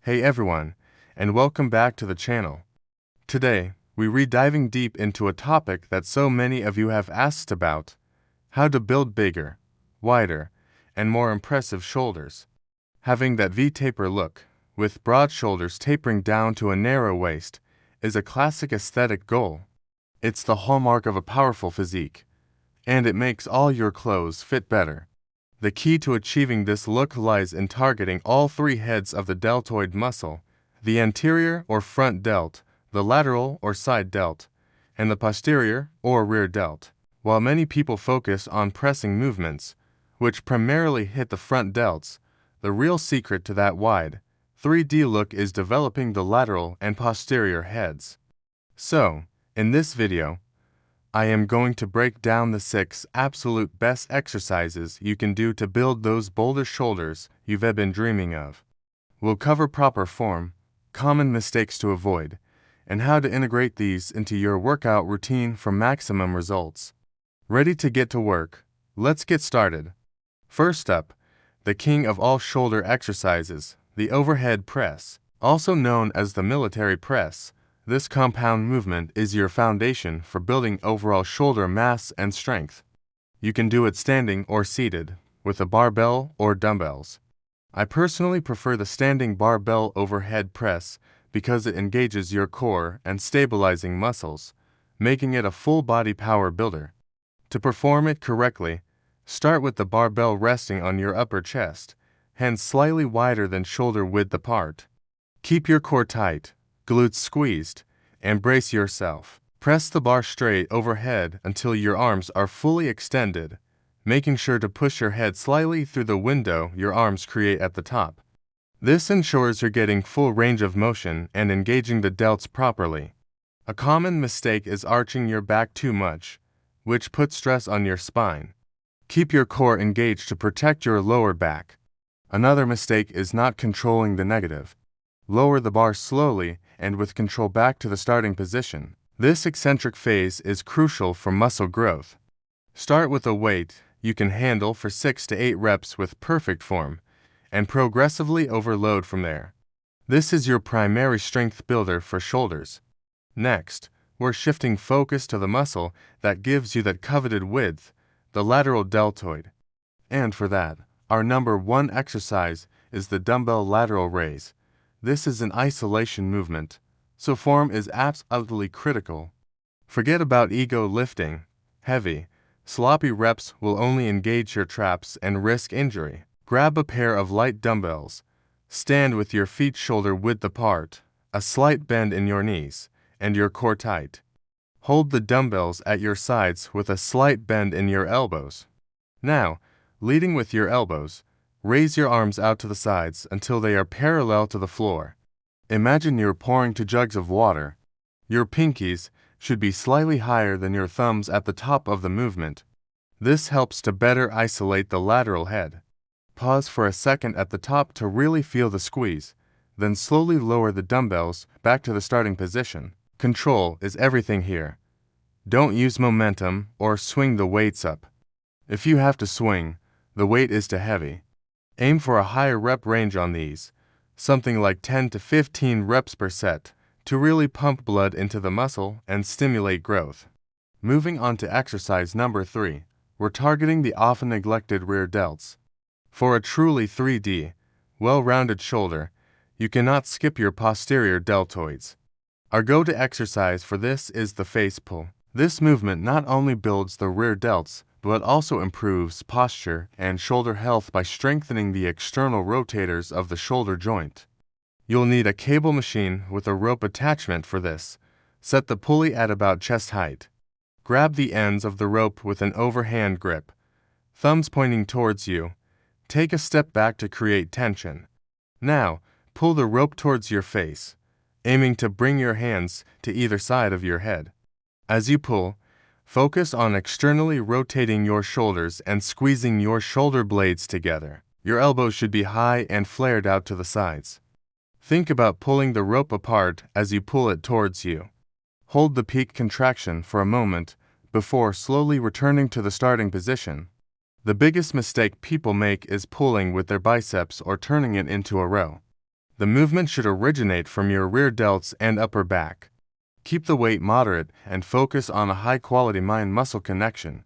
Hey everyone, and welcome back to the channel. Today, we're diving deep into a topic that so many of you have asked about: how to build bigger, wider, and more impressive shoulders. Having that V-taper look, with broad shoulders tapering down to a narrow waist, is a classic aesthetic goal. It's the hallmark of a powerful physique, and it makes all your clothes fit better. The key to achieving this look lies in targeting all three heads of the deltoid muscle: the anterior or front delt, the lateral or side delt, and the posterior or rear delt. While many people focus on pressing movements, which primarily hit the front delts, the real secret to that wide, 3D look is developing the lateral and posterior heads. So, in this video, I am going to break down the 6 absolute best exercises you can do to build those bolder shoulders you've been dreaming of. We'll cover proper form, common mistakes to avoid, and how to integrate these into your workout routine for maximum results. Ready to get to work? Let's get started. First up, the king of all shoulder exercises, the overhead press. Also known as the military press, this compound movement is your foundation for building overall shoulder mass and strength. You can do it standing or seated, with a barbell or dumbbells. I personally prefer the standing barbell overhead press because it engages your core and stabilizing muscles, making it a full body power builder. To perform it correctly, start with the barbell resting on your upper chest, hands slightly wider than shoulder width apart. Keep your core tight, glutes squeezed, and brace yourself. Press the bar straight overhead until your arms are fully extended, making sure to push your head slightly through the window your arms create at the top. This ensures you're getting full range of motion and engaging the delts properly. A common mistake is arching your back too much, which puts stress on your spine. Keep your core engaged to protect your lower back. Another mistake is not controlling the negative. Lower the bar slowly and with control back to the starting position. This eccentric phase is crucial for muscle growth. Start with a weight you can handle for 6 to 8 reps with perfect form, and progressively overload from there. This is your primary strength builder for shoulders. Next, we're shifting focus to the muscle that gives you that coveted width, the lateral deltoid. And for that, our number 1 exercise is the dumbbell lateral raise. This is an isolation movement, so form is absolutely critical. Forget about ego lifting. Heavy, sloppy reps will only engage your traps and risk injury. Grab a pair of light dumbbells. Stand with your feet shoulder width apart, a slight bend in your knees, and your core tight. Hold the dumbbells at your sides with a slight bend in your elbows. Now, leading with your elbows, raise your arms out to the sides until they are parallel to the floor. Imagine you're pouring 2 jugs of water. Your pinkies should be slightly higher than your thumbs at the top of the movement. This helps to better isolate the lateral head. Pause for a second at the top to really feel the squeeze, then slowly lower the dumbbells back to the starting position. Control is everything here. Don't use momentum or swing the weights up. If you have to swing, the weight is too heavy. Aim for a higher rep range on these, something like 10 to 15 reps per set, to really pump blood into the muscle and stimulate growth. Moving on to exercise number 3, we're targeting the often neglected rear delts. For a truly 3D, well-rounded shoulder, you cannot skip your posterior deltoids. Our go-to exercise for this is the face pull. This movement not only builds the rear delts, but also improves posture and shoulder health by strengthening the external rotators of the shoulder joint. You'll need a cable machine with a rope attachment for this. Set the pulley at about chest height. Grab the ends of the rope with an overhand grip, thumbs pointing towards you. Take a step back to create tension. Now, pull the rope towards your face, aiming to bring your hands to either side of your head. As you pull, focus on externally rotating your shoulders and squeezing your shoulder blades together. Your elbows should be high and flared out to the sides. Think about pulling the rope apart as you pull it towards you. Hold the peak contraction for a moment before slowly returning to the starting position. The biggest mistake people make is pulling with their biceps or turning it into a row. The movement should originate from your rear delts and upper back. Keep the weight moderate and focus on a high-quality mind-muscle connection.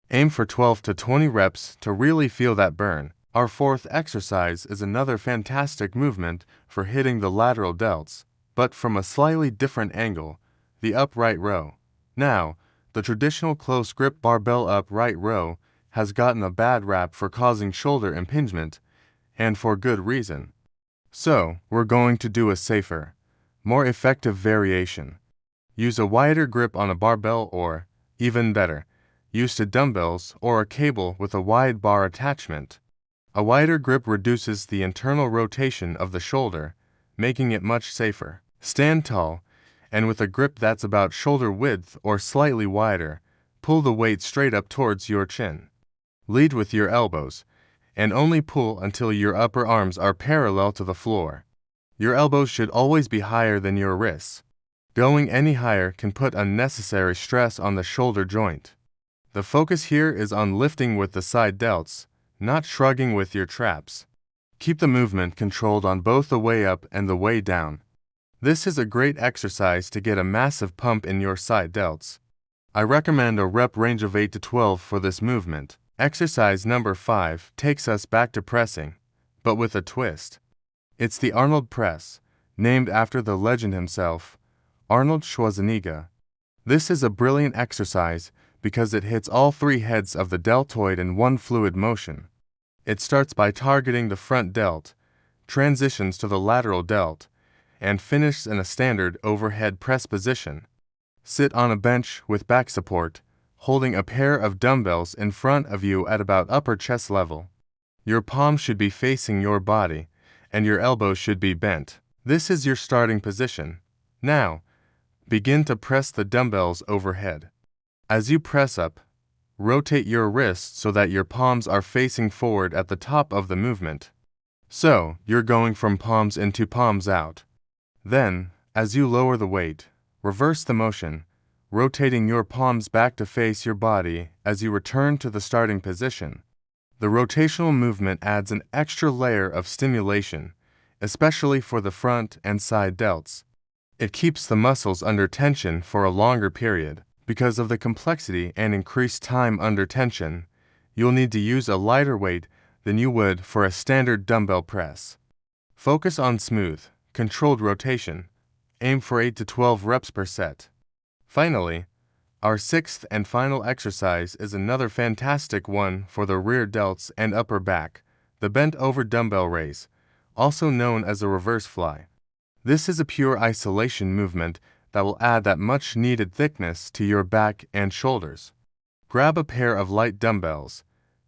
Aim for 12 to 20 reps to really feel that burn. Our fourth exercise is another fantastic movement for hitting the lateral delts, but from a slightly different angle, the upright row. Now, the traditional close grip barbell upright row has gotten a bad rap for causing shoulder impingement, and for good reason. So, we're going to do a safer, more effective variation. Use a wider grip on a barbell or, even better, use dumbbells or a cable with a wide bar attachment. A wider grip reduces the internal rotation of the shoulder, making it much safer. Stand tall, and with a grip that's about shoulder width or slightly wider, pull the weight straight up towards your chin. Lead with your elbows, and only pull until your upper arms are parallel to the floor. Your elbows should always be higher than your wrists. Going any higher can put unnecessary stress on the shoulder joint. The focus here is on lifting with the side delts, not shrugging with your traps. Keep the movement controlled on both the way up and the way down. This is a great exercise to get a massive pump in your side delts. I recommend a rep range of 8 to 12 for this movement. Exercise number 5 takes us back to pressing, but with a twist. It's the Arnold press, named after the legend himself, Arnold Schwarzenegger. This is a brilliant exercise because it hits all three heads of the deltoid in one fluid motion. It starts by targeting the front delt, transitions to the lateral delt, and finishes in a standard overhead press position. Sit on a bench with back support, holding a pair of dumbbells in front of you at about upper chest level. Your palms should be facing your body, and your elbows should be bent. This is your starting position. Now, begin to press the dumbbells overhead. As you press up, rotate your wrists so that your palms are facing forward at the top of the movement. So, you're going from palms in to palms out. Then, as you lower the weight, reverse the motion, rotating your palms back to face your body as you return to the starting position. The rotational movement adds an extra layer of stimulation, especially for the front and side delts. It keeps the muscles under tension for a longer period. Because of the complexity and increased time under tension, you'll need to use a lighter weight than you would for a standard dumbbell press. Focus on smooth, controlled rotation. Aim for 8 to 12 reps per set. Finally, our sixth and final exercise is another fantastic one for the rear delts and upper back, the bent-over dumbbell raise, also known as a reverse fly. This is a pure isolation movement that will add that much-needed thickness to your back and shoulders. Grab a pair of light dumbbells,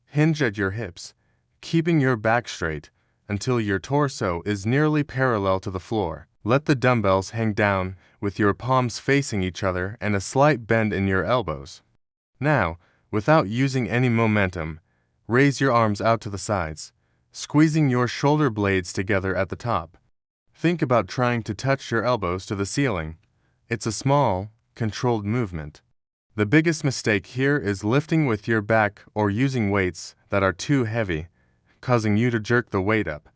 hinge at your hips, keeping your back straight until your torso is nearly parallel to the floor. Let the dumbbells hang down with your palms facing each other and a slight bend in your elbows. Now, without using any momentum, raise your arms out to the sides, squeezing your shoulder blades together at the top. Think about trying to touch your elbows to the ceiling. It's a small, controlled movement. The biggest mistake here is lifting with your back or using weights that are too heavy, causing you to jerk the weight up.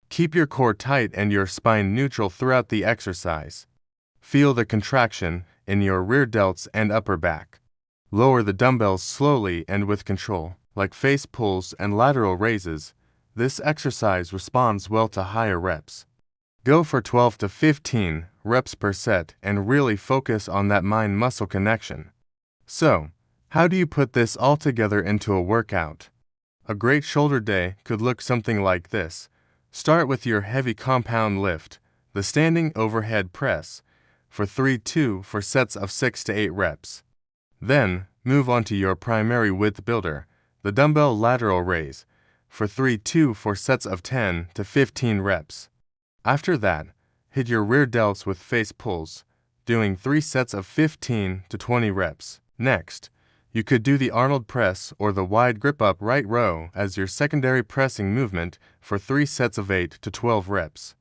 Keep your core tight and your spine neutral throughout the exercise. Feel the contraction in your rear delts and upper back. Lower the dumbbells slowly and with control. Like face pulls and lateral raises, this exercise responds well to higher reps. Go for 12 to 15 reps per set and really focus on that mind-muscle connection. So, how do you put this all together into a workout? A great shoulder day could look something like this. Start with your heavy compound lift, the standing overhead press, for 3-2 for sets of 6 to 8 reps. Then, move on to your primary width builder, the dumbbell lateral raise, for 3-2 for sets of 10 to 15 reps. After that, hit your rear delts with face pulls, doing 3 sets of 15 to 20 reps. Next, you could do the Arnold press or the wide grip up right row as your secondary pressing movement for 3 sets of 8 to 12 reps.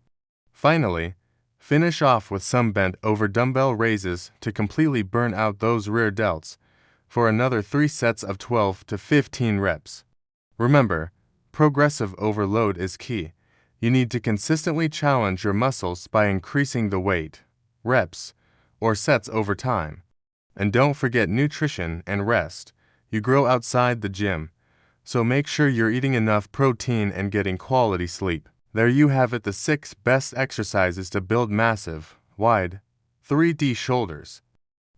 Finally, finish off with some bent over dumbbell raises to completely burn out those rear delts for another 3 sets of 12 to 15 reps. Remember, progressive overload is key. You need to consistently challenge your muscles by increasing the weight, reps, or sets over time. And don't forget nutrition and rest. You grow outside the gym, so make sure you're eating enough protein and getting quality sleep. There you have it, the 6 best exercises to build massive, wide, 3D shoulders.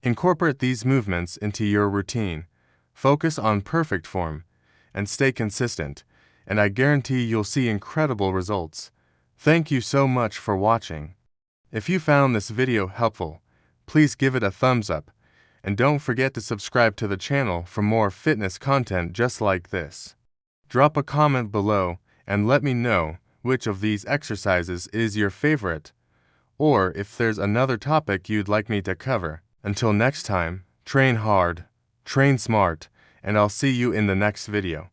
Incorporate these movements into your routine. Focus on perfect form and stay consistent, and I guarantee you'll see incredible results. Thank you so much for watching. If you found this video helpful, please give it a thumbs up, and don't forget to subscribe to the channel for more fitness content just like this. Drop a comment below and let me know which of these exercises is your favorite, or if there's another topic you'd like me to cover. Until next time, train hard, train smart, and I'll see you in the next video.